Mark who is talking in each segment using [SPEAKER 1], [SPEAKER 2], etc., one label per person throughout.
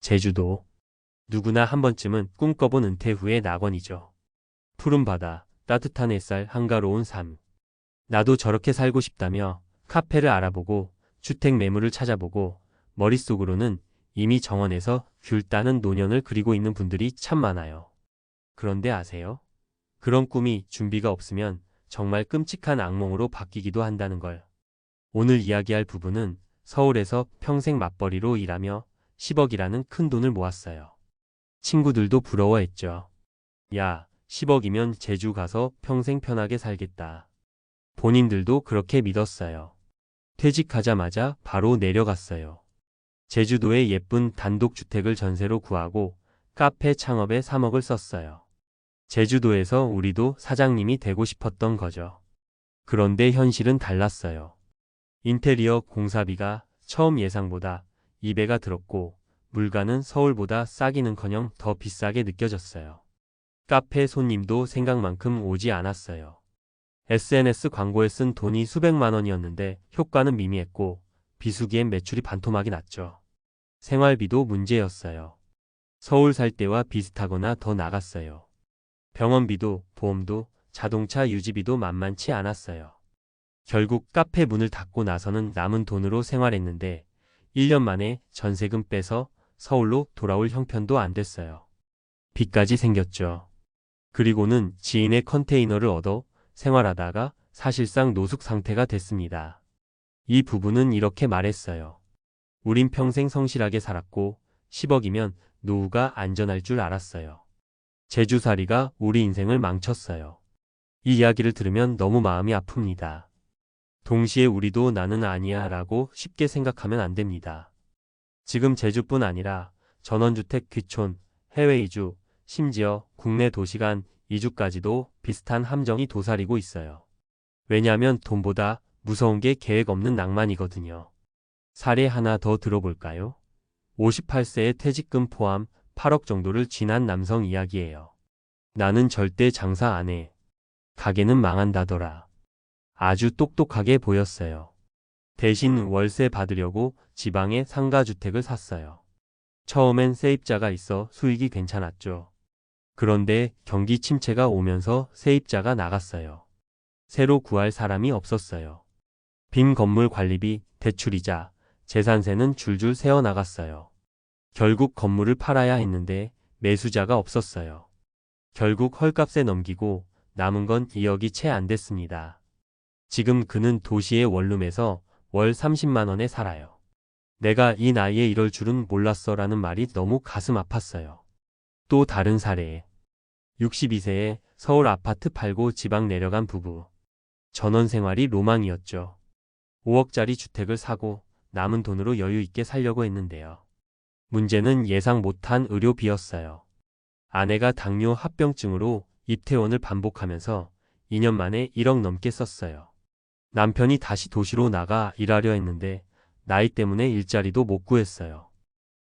[SPEAKER 1] 제주도. 누구나 한 번쯤은 꿈꿔본 은퇴 후의 낙원이죠. 푸른 바다, 따뜻한 햇살, 한가로운 삶. 나도 저렇게 살고 싶다며 카페를 알아보고 주택 매물을 찾아보고 머릿속으로는 이미 정원에서 귤 따는 노년을 그리고 있는 분들이 참 많아요. 그런데 아세요? 그런 꿈이 준비가 없으면 정말 끔찍한 악몽으로 바뀌기도 한다는 걸. 오늘 이야기할 부부는 서울에서 평생 맞벌이로 일하며 10억이라는 큰 돈을 모았어요. 친구들도 부러워했죠. 야, 10억이면 제주 가서 평생 편하게 살겠다. 본인들도 그렇게 믿었어요. 퇴직하자마자 바로 내려갔어요. 제주도에 예쁜 단독주택을 전세로 구하고 카페 창업에 3억을 썼어요. 제주도에서 우리도 사장님이 되고 싶었던 거죠. 그런데 현실은 달랐어요. 인테리어 공사비가 처음 예상보다 2배가 들었고 물가는 서울보다 싸기는커녕 더 비싸게 느껴졌어요. 카페 손님도 생각만큼 오지 않았어요. SNS 광고에 쓴 돈이 수백만 원이었는데 효과는 미미했고 비수기엔 매출이 반토막이 났죠. 생활비도 문제였어요. 서울 살 때와 비슷하거나 더 나갔어요. 병원비도 보험도 자동차 유지비도 만만치 않았어요. 결국 카페 문을 닫고 나서는 남은 돈으로 생활했는데 1년 만에 전세금 빼서 서울로 돌아올 형편도 안 됐어요. 빚까지 생겼죠. 그리고는 지인의 컨테이너를 얻어 생활하다가 사실상 노숙 상태가 됐습니다. 이 부부는 이렇게 말했어요. 우린 평생 성실하게 살았고 10억이면 노후가 안전할 줄 알았어요. 제주살이가 우리 인생을 망쳤어요. 이 이야기를 들으면 너무 마음이 아픕니다. 동시에 우리도 나는 아니야 라고 쉽게 생각하면 안 됩니다. 지금 제주뿐 아니라 전원주택 귀촌, 해외 이주, 심지어 국내 도시간 이주까지도 비슷한 함정이 도사리고 있어요. 왜냐하면 돈보다 무서운 게 계획 없는 낭만이거든요. 사례 하나 더 들어볼까요? 58세의 퇴직금 포함 8억 정도를 쥐난 남성 이야기예요. 나는 절대 장사 안 해. 가게는 망한다더라. 아주 똑똑하게 보였어요. 대신 월세 받으려고 지방에 상가주택을 샀어요. 처음엔 세입자가 있어 수익이 괜찮았죠. 그런데 경기 침체가 오면서 세입자가 나갔어요. 새로 구할 사람이 없었어요. 빈 건물 관리비, 대출이자, 재산세는 줄줄 새어나갔어요. 결국 건물을 팔아야 했는데 매수자가 없었어요. 결국 헐값에 넘기고 남은 건 2억이 채 안 됐습니다. 지금 그는 도시의 원룸에서 월 30만 원에 살아요. 내가 이 나이에 이럴 줄은 몰랐어 라는 말이 너무 가슴 아팠어요. 또 다른 사례. 62세에 서울 아파트 팔고 지방 내려간 부부. 전원 생활이 로망이었죠. 5억짜리 주택을 사고 남은 돈으로 여유 있게 살려고 했는데요. 문제는 예상 못한 의료비였어요. 아내가 당뇨 합병증으로 입퇴원을 반복하면서 2년 만에 1억 넘게 썼어요. 남편이 다시 도시로 나가 일하려 했는데 나이 때문에 일자리도 못 구했어요.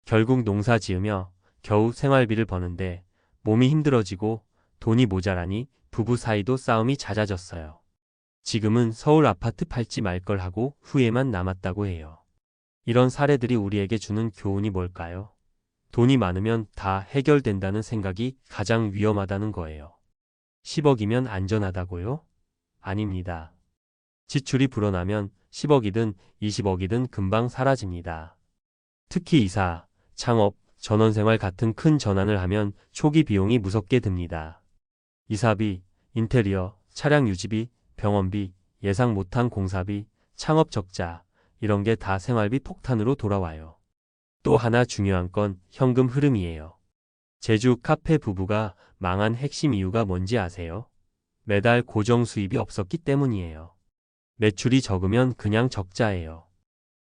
[SPEAKER 1] 결국 농사 지으며 겨우 생활비를 버는데 몸이 힘들어지고 돈이 모자라니 부부 사이도 싸움이 잦아졌어요. 지금은 서울 아파트 팔지 말 걸 하고 후회만 남았다고 해요. 이런 사례들이 우리에게 주는 교훈이 뭘까요? 돈이 많으면 다 해결된다는 생각이 가장 위험하다는 거예요. 10억이면 안전하다고요? 아닙니다. 지출이 불어나면 10억이든 20억이든 금방 사라집니다. 특히 이사, 창업, 전원생활 같은 큰 전환을 하면 초기 비용이 무섭게 듭니다. 이사비, 인테리어, 차량 유지비, 병원비, 예상 못한 공사비, 창업 적자, 이런 게 다 생활비 폭탄으로 돌아와요. 또 하나 중요한 건 현금 흐름이에요. 제주 카페 부부가 망한 핵심 이유가 뭔지 아세요? 매달 고정 수입이 없었기 때문이에요. 매출이 적으면 그냥 적자예요.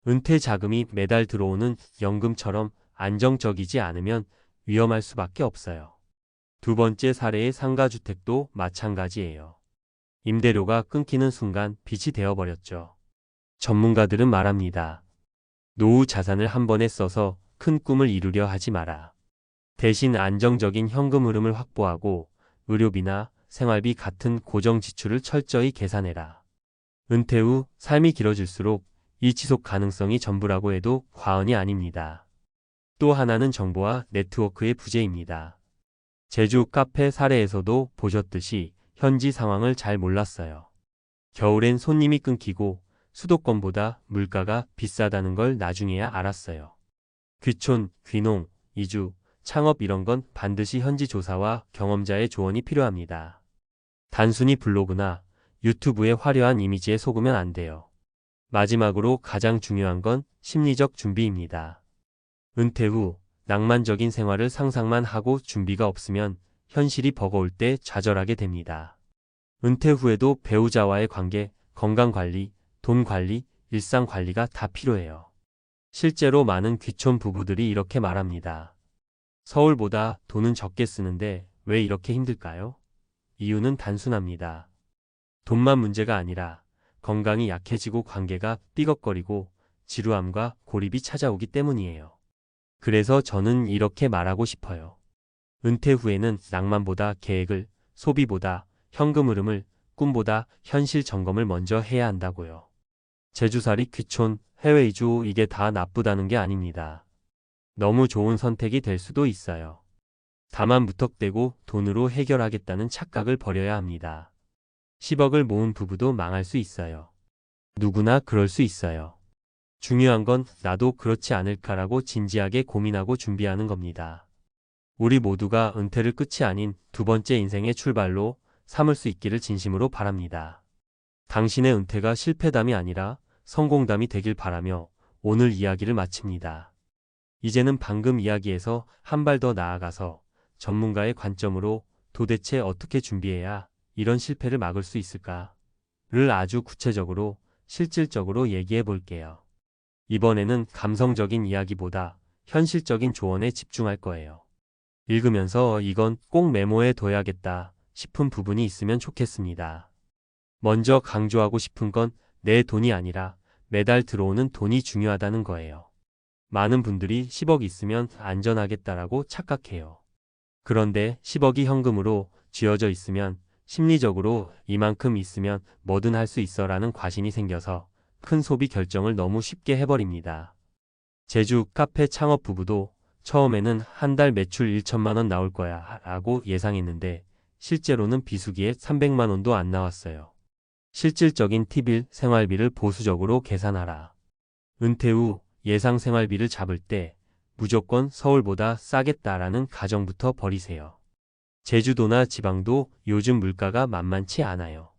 [SPEAKER 1] 은퇴 자금이 매달 들어오는 연금처럼 안정적이지 않으면 위험할 수밖에 없어요. 두 번째 사례의 상가주택도 마찬가지예요. 임대료가 끊기는 순간 빚이 되어버렸죠. 전문가들은 말합니다. 노후 자산을 한 번에 써서 큰 꿈을 이루려 하지 마라. 대신 안정적인 현금 흐름을 확보하고 의료비나 생활비 같은 고정 지출을 철저히 계산해라. 은퇴 후 삶이 길어질수록 이 지속 가능성이 전부라고 해도 과언이 아닙니다. 또 하나는 정보와 네트워크의 부재입니다. 제주 카페 사례에서도 보셨듯이 현지 상황을 잘 몰랐어요. 겨울엔 손님이 끊기고 수도권보다 물가가 비싸다는 걸 나중에야 알았어요. 귀촌, 귀농, 이주, 창업 이런 건 반드시 현지 조사와 경험자의 조언이 필요합니다. 단순히 블로그나 유튜브의 화려한 이미지에 속으면 안 돼요. 마지막으로 가장 중요한 건 심리적 준비입니다. 은퇴 후 낭만적인 생활을 상상만 하고 준비가 없으면 현실이 버거울 때 좌절하게 됩니다. 은퇴 후에도 배우자와의 관계, 건강관리, 돈관리, 일상관리가 다 필요해요. 실제로 많은 귀촌 부부들이 이렇게 말합니다. 서울보다 돈은 적게 쓰는데 왜 이렇게 힘들까요? 이유는 단순합니다. 돈만 문제가 아니라 건강이 약해지고 관계가 삐걱거리고 지루함과 고립이 찾아오기 때문이에요. 그래서 저는 이렇게 말하고 싶어요. 은퇴 후에는 낭만보다 계획을, 소비보다 현금 흐름을, 꿈보다 현실 점검을 먼저 해야 한다고요. 제주살이, 귀촌, 해외 이주 이게 다 나쁘다는 게 아닙니다. 너무 좋은 선택이 될 수도 있어요. 다만 무턱대고 돈으로 해결하겠다는 착각을 버려야 합니다. 10억을 모은 부부도 망할 수 있어요. 누구나 그럴 수 있어요. 중요한 건 나도 그렇지 않을까라고 진지하게 고민하고 준비하는 겁니다. 우리 모두가 은퇴를 끝이 아닌 두 번째 인생의 출발로 삼을 수 있기를 진심으로 바랍니다. 당신의 은퇴가 실패담이 아니라 성공담이 되길 바라며 오늘 이야기를 마칩니다. 이제는 방금 이야기에서 한 발 더 나아가서 전문가의 관점으로 도대체 어떻게 준비해야 이런 실패를 막을 수 있을까를 아주 구체적으로 실질적으로 얘기해 볼게요. 이번에는 감성적인 이야기보다 현실적인 조언에 집중할 거예요. 읽으면서 이건 꼭 메모해 둬야겠다 싶은 부분이 있으면 좋겠습니다. 먼저 강조하고 싶은 건 내 돈이 아니라 매달 들어오는 돈이 중요하다는 거예요. 많은 분들이 10억 있으면 안전하겠다라고 착각해요. 그런데 10억이 현금으로 쥐어져 있으면 심리적으로 이만큼 있으면 뭐든 할 수 있어라는 과신이 생겨서 큰 소비 결정을 너무 쉽게 해버립니다. 제주 카페 창업 부부도 처음에는 한 달 매출 1천만 원 나올 거야 라고 예상했는데 실제로는 비수기에 300만 원도 안 나왔어요. 실질적인 팁1. 생활비를 보수적으로 계산하라. 은퇴 후 예상 생활비를 잡을 때 무조건 서울보다 싸겠다라는 가정부터 버리세요. 제주도나 지방도 요즘 물가가 만만치 않아요.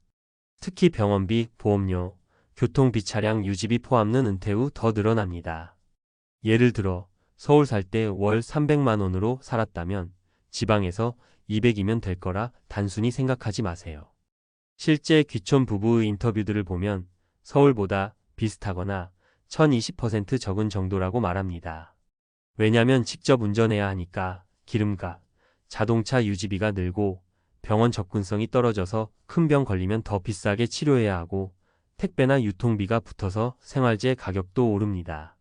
[SPEAKER 1] 특히 병원비, 보험료, 교통비, 차량 유지비 포함는 은퇴 후 더 늘어납니다. 예를 들어 서울 살 때 월 300만 원으로 살았다면 지방에서 200이면 될 거라 단순히 생각하지 마세요. 실제 귀촌 부부의 인터뷰들을 보면 서울보다 비슷하거나 1020% 적은 정도라고 말합니다. 왜냐면 직접 운전해야 하니까 기름값, 자동차 유지비가 늘고 병원 접근성이 떨어져서 큰 병 걸리면 더 비싸게 치료해야 하고 택배나 유통비가 붙어서 생활재 가격도 오릅니다.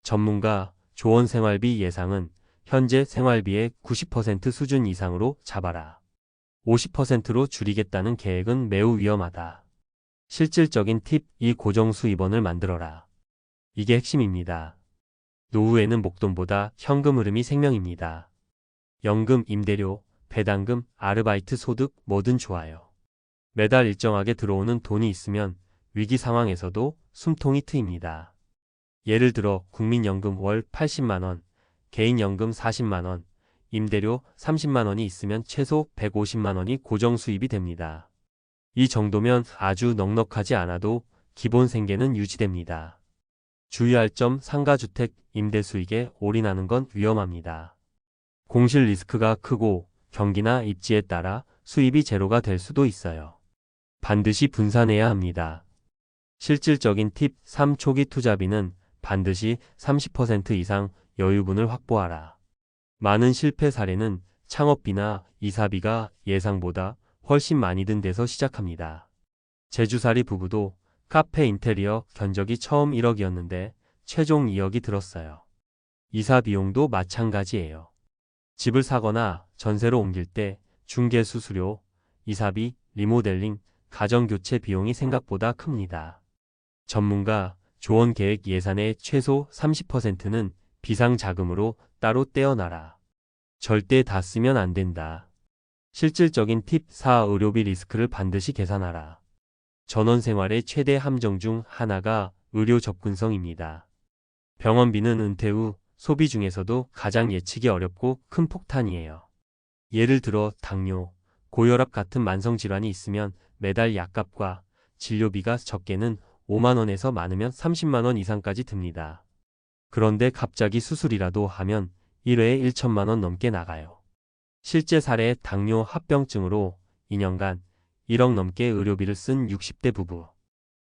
[SPEAKER 1] 전문가 조언 생활비 예상은 현재 생활비의 90% 수준 이상으로 잡아라. 50%로 줄이겠다는 계획은 매우 위험하다. 실질적인 팁 2. 고정수 입원을 만들어라. 이게 핵심입니다. 노후에는 목돈보다 현금 흐름이 생명입니다. 연금, 임대료, 배당금, 아르바이트 소득 뭐든 좋아요. 매달 일정하게 들어오는 돈이 있으면 위기 상황에서도 숨통이 트입니다. 예를 들어 국민연금 월 80만 원, 개인연금 40만 원, 임대료 30만 원이 있으면 최소 150만 원이 고정 수입이 됩니다. 이 정도면 아주 넉넉하지 않아도 기본 생계는 유지됩니다. 주의할 점 상가주택 임대 수익에 올인하는 건 위험합니다. 공실 리스크가 크고 경기나 입지에 따라 수입이 제로가 될 수도 있어요. 반드시 분산해야 합니다. 실질적인 팁 3. 초기 투자비는 반드시 30% 이상 여유분을 확보하라. 많은 실패 사례는 창업비나 이사비가 예상보다 훨씬 많이 든 데서 시작합니다. 제주살이 부부도 카페 인테리어 견적이 처음 1억이었는데 최종 2억이 들었어요. 이사 비용도 마찬가지예요. 집을 사거나 전세로 옮길 때 중개 수수료, 이사비, 리모델링, 가전교체 비용이 생각보다 큽니다. 전문가 조언 계획 예산의 최소 30%는 비상자금으로 따로 떼어놔라. 절대 다 쓰면 안 된다. 실질적인 팁 4. 의료비 리스크를 반드시 계산하라. 전원생활의 최대 함정 중 하나가 의료 접근성입니다. 병원비는 은퇴 후 소비 중에서도 가장 예측이 어렵고 큰 폭탄이에요. 예를 들어 당뇨, 고혈압 같은 만성질환이 있으면 매달 약값과 진료비가 적게는 5만 원에서 많으면 30만 원 이상까지 듭니다. 그런데 갑자기 수술이라도 하면 1회에 1천만 원 넘게 나가요. 실제 사례 당뇨 합병증으로 2년간 1억 넘게 의료비를 쓴 60대 부부.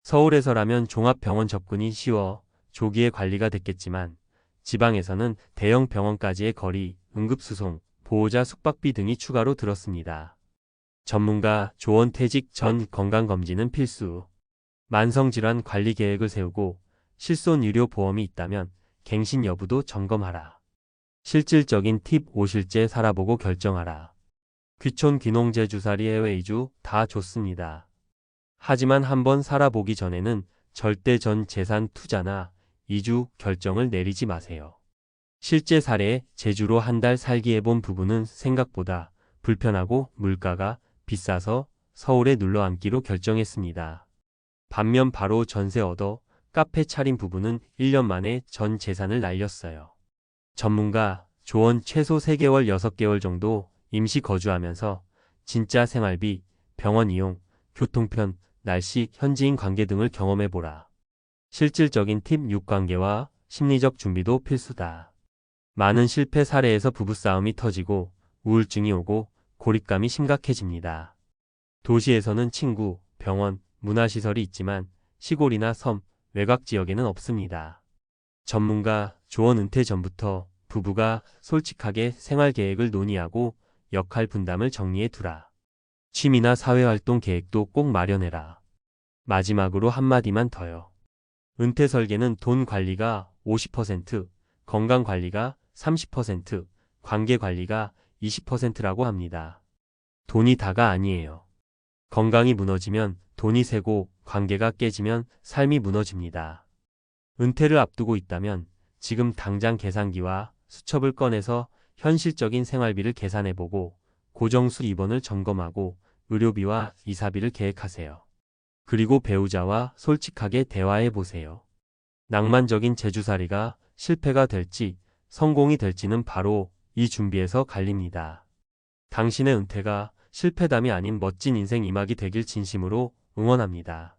[SPEAKER 1] 서울에서라면 종합병원 접근이 쉬워 조기에 관리가 됐겠지만 지방에서는 대형 병원까지의 거리, 응급수송, 보호자 숙박비 등이 추가로 들었습니다. 전문가 조언퇴직 전 건강검진은 필수. 만성질환 관리 계획을 세우고 실손의료보험이 있다면 갱신 여부도 점검하라. 실질적인 팁 5. 실제 살아보고 결정하라. 귀촌 귀농제 주살이 해외 이주 다 좋습니다. 하지만 한번 살아보기 전에는 절대 전 재산 투자나 이주 결정을 내리지 마세요. 실제 사례 제주로 한 달 살기 해본 부부는 생각보다 불편하고 물가가 비싸서 서울에 눌러 앉기로 결정했습니다. 반면 바로 전세 얻어 카페 차린 부부는 1년 만에 전 재산을 날렸어요. 전문가 조언 최소 3개월 6개월 정도 임시 거주하면서 진짜 생활비, 병원 이용, 교통편, 날씨, 현지인 관계 등을 경험해보라. 실질적인 팁 6. 관계와 심리적 준비도 필수다. 많은 실패 사례에서 부부싸움이 터지고 우울증이 오고 고립감이 심각해집니다. 도시에서는 친구, 병원, 문화시설이 있지만 시골이나 섬, 외곽 지역에는 없습니다. 전문가 조언 은퇴 전부터 부부가 솔직하게 생활 계획을 논의하고 역할 분담을 정리해 두라. 취미나 사회활동 계획도 꼭 마련해라. 마지막으로 한마디만 더요. 은퇴 설계는 돈 관리가 50%, 건강 관리가 30%, 관계 관리가 20%라고 합니다. 돈이 다가 아니에요. 건강이 무너지면 돈이 새고 관계가 깨지면 삶이 무너집니다. 은퇴를 앞두고 있다면 지금 당장 계산기와 수첩을 꺼내서 현실적인 생활비를 계산해보고 고정수 입원을 점검하고 의료비와 이사비를 계획하세요. 그리고 배우자와 솔직하게 대화해보세요. 낭만적인 제주살이가 실패가 될지 성공이 될지는 바로 이 준비에서 갈립니다. 당신의 은퇴가 실패담이 아닌 멋진 인생 이막이 되길 진심으로 응원합니다.